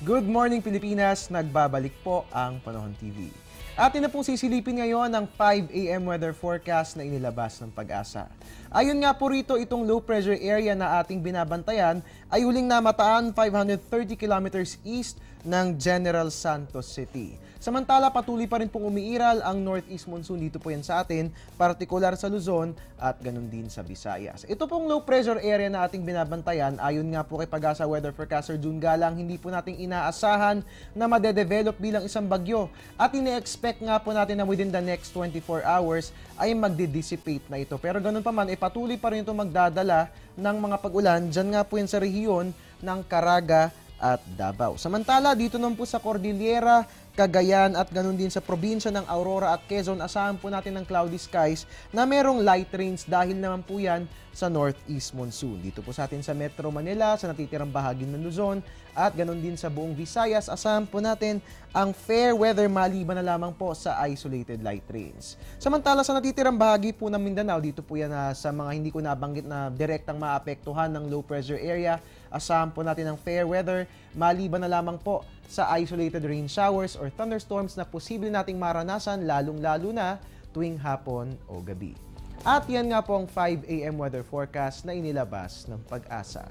Good morning Pilipinas, nagbabalik po ang Panahon TV. Atin na pong sisilipin ngayon ang 5 AM weather forecast na inilabas ng Pag-asa. Ayon nga po rito, itong low pressure area na ating binabantayan ay huling namataan 530 kilometers east ng General Santos City. Samantala, patuloy pa rin pong umiiral ang northeast monsoon dito po yan sa atin, partikular sa Luzon at ganun din sa Visayas. Ito pong low pressure area na ating binabantayan, ayon nga po kay Pag-asa weather forecaster June Galang, hindi po nating inaasahan na madedevelop bilang isang bagyo at ine-expect nga po natin na within the next 24 hours ay magdi-dissipate na ito. Pero ganun pa man, patuloy pa rin ito magdadala ng mga pag-ulan dyan nga po yan sa rehiyon ng Caraga at Davao. Samantala, dito naman po sa Cordillera, Cagayan at ganun din sa probinsya ng Aurora at Quezon, asahan po natin ng cloudy skies na merong light rains dahil naman po yan sa northeast monsoon. Dito po sa atin sa Metro Manila, sa natitirang bahagi ng Luzon at ganun din sa buong Visayas, asahan po natin ang fair weather maliban na lamang po sa isolated light rains. Samantala sa natitirang bahagi po ng Mindanao, dito po yan sa mga hindi ko nabanggit na direktang maapektuhan ng low pressure area, asahan po natin ang fair weather maliban na lamang po sa isolated rain showers or thunderstorms na posible nating maranasan lalong-lalo na tuwing hapon o gabi. At yan nga po ang 5 AM weather forecast na inilabas ng Pag-asa.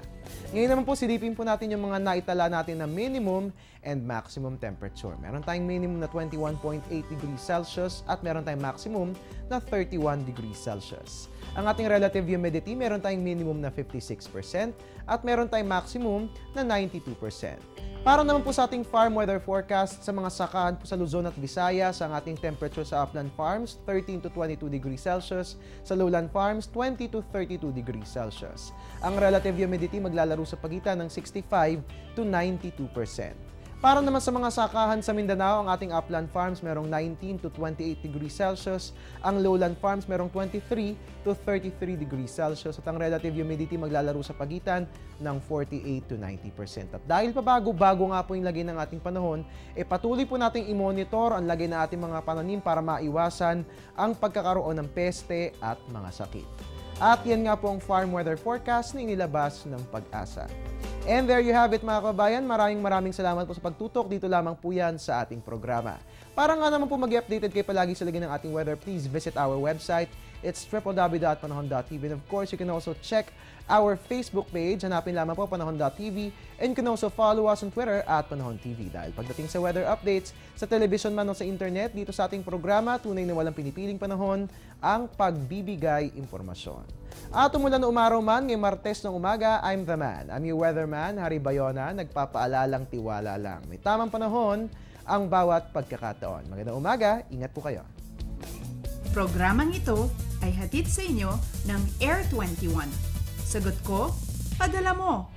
Ngayon naman po, silipin po natin yung mga naitala natin na minimum and maximum temperature. Meron tayong minimum na 21.8 degrees Celsius at meron tayong maximum na 31 degrees Celsius. Ang ating relative humidity, meron tayong minimum na 56% at meron tayong maximum na 92%. Para naman po sa ating farm weather forecast sa mga sakahan po sa Luzon at Visayas, ang ating temperature sa upland farms 13 to 22 degrees Celsius, sa lowland farms 20 to 32 degrees Celsius. Ang relative humidity maglalaro sa pagitan ng 65 to 92%. Para naman sa mga sakahan sa Mindanao, ang ating upland farms merong 19 to 28 degrees Celsius, ang lowland farms merong 23 to 33 degrees Celsius at ang relative humidity maglalaro sa pagitan ng 48 to 90%. At dahil pa bago-bago nga po yung lagay ng ating panahon, patuloy po nating i-monitor ang lagay ng ating mga pananim para maiwasan ang pagkakaroon ng peste at mga sakit. At yan nga po ang farm weather forecast na inilabas ng Pag-asa. And there you have it mga kabayan. Maraming salamat po sa pagtutok. Dito lamang po yan sa ating programa. Para nga naman po mag-updated kayo palagi sa lagay ng ating weather, please visit our website. It's www.panahon.tv. And of course, you can also check our Facebook page. Hanapin lamang po Panahon.tv. And you can also follow us on Twitter at Panahon TV. Dahil pagdating sa weather updates, sa television man o sa internet, dito sa ating programa, tunay na walang pinipiling panahon, ang pagbibigay impormasyon. At umulan na umaraw man, ngayong Martes ng umaga, I'm the man. I'm your weatherman, Harry Bayona, nagpapaalalang tiwala lang. May tamang panahon ang bawat pagkakataon. Magandang umaga, ingat po kayo. Programang ito ay hatid sa inyo ng Air 21. Sagot ko, padala mo.